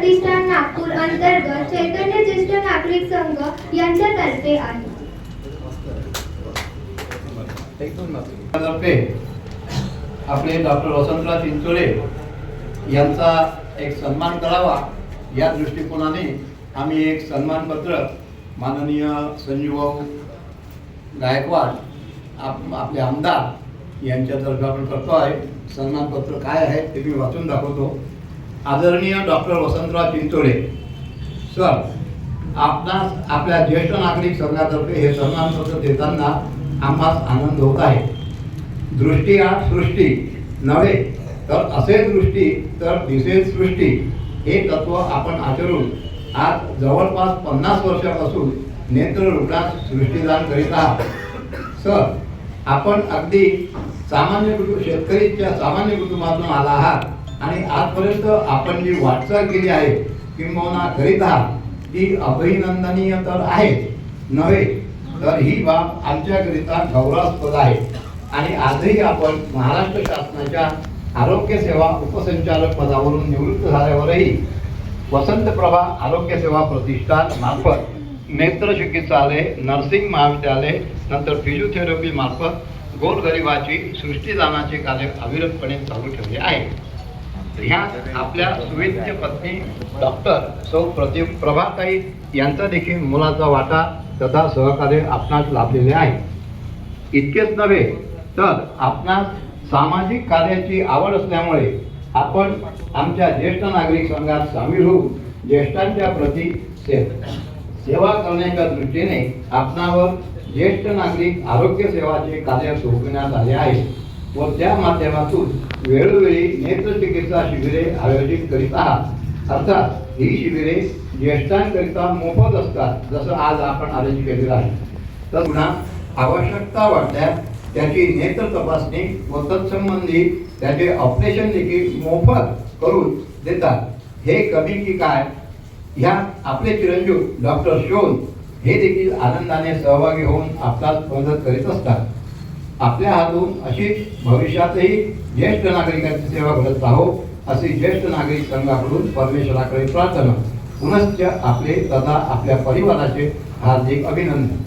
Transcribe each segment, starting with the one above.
प्रतिष्ठान नागपूर अंतर्गत चैतन्य ज्येष्ठ नागरिक संघ यांच्यातर्फे आहे। आपले डॉक्टर वसंतराव चिंचोळे यांचा एक सन्मान करावा या दृष्टिकोनाने आम्ही एक सन्मानपत्र माननीय संजीवभाऊ गायकवाड आपले आमदार यांच्यातर्फे आपण करतो आहे। सन्मानपत्र काय आहे ते मी वाचून दाखवतो। आदरणीय डॉक्टर वसंतराव चिंचोळे सर, आपणास आपल्या ज्येष्ठ नागरिक संघातर्फे हे सन्मानपत्र देताना आम्हास आनंद होत आहे। दृष्टी आठ सृष्टी नव्हे तर असे दृष्टी तर दिसेल सृष्टी हे तत्व आपण आचरून आज जवळपास 50 वर्षापासून नेत्र रुग्णास सृष्टीदान करीत आहात। सर, आपण अगदी शेतकरीच्या सामान्य कुटुंबातून आला आहात आणि आजपर्यंत आपण जी वाटचाल केली आहे किंबहुना करीत आहात ती अभिनंदनीय तर आहे नव्हे तर ही बाब आमच्याकरिता गौरवास्पद आहे। आणि आजही आपण महाराष्ट्र शासनाच्या आरोग्य सेवा उपसंचालक पदावरून निवृत्त झाल्यावरही वसंतप्रभा आरोग्य सेवा प्रतिष्ठान मार्फत नेत्र चिकित्सालय, नर्सिंग महाविद्यालय, नंतर फिजिओथेरपी मार्फत गोरगरिबाची सृष्टीदानाचे कार्य अविरतपणे चालू ठेवले आहे। ह्यात आपल्या सुविद्य पत्नी डॉक्टर सौ प्रभाताई यांचा देखील मोलाचा वाटा तथा सहकार्य आपणास लाभलेले आहे। इतकेच नव्हे तर आपणास सामाजिक कार्याची आवड असल्यामुळे आपण आमच्या ज्येष्ठ नागरिक संघात सामील होऊन ज्येष्ठांच्या प्रती सेवा करण्याच्या दृष्टीने आपणावर ज्येष्ठ नागरिक आरोग्य सेवाचे कार्य सोपविण्यात आले आहे व त्या माध्यमातून वेळोवेळी नेत्रचिकित्सा शिबिरे आयोजित करीत आहात। अर्थात ही शिबिरे ज्येष्ठांकरिता मोफत असतात, जसं आज आपण अरेंज केलेलं आहे। तर पुन्हा आवश्यकता वाटल्यास त्याची नेत्र तपासणी व तत्संबंधी त्याचे ऑपरेशन देखील मोफत करून देतात। हे कमी की काय, ह्या आपले चिरंजीव डॉक्टर शोन हे देखील आनंदाने सहभागी होऊन आपल्यास मदत करीत असतात। आपल्या हातून अशी भविष्यातही ज्येष्ठ नागरिकांची सेवा करत राहो अशी ज्येष्ठ नागरिक संघाकडून परमेश्वराकडे प्रार्थना। पुनश्च आपले तथा आपल्या परिवाराचे हार्दिक अभिनंदन।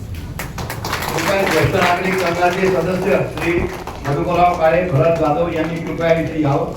ज्येष्ठ नागरिक संघाचे सदस्य श्री मधुकरराव काळे, भरत जाधव यांनी कृपया इथे यावं।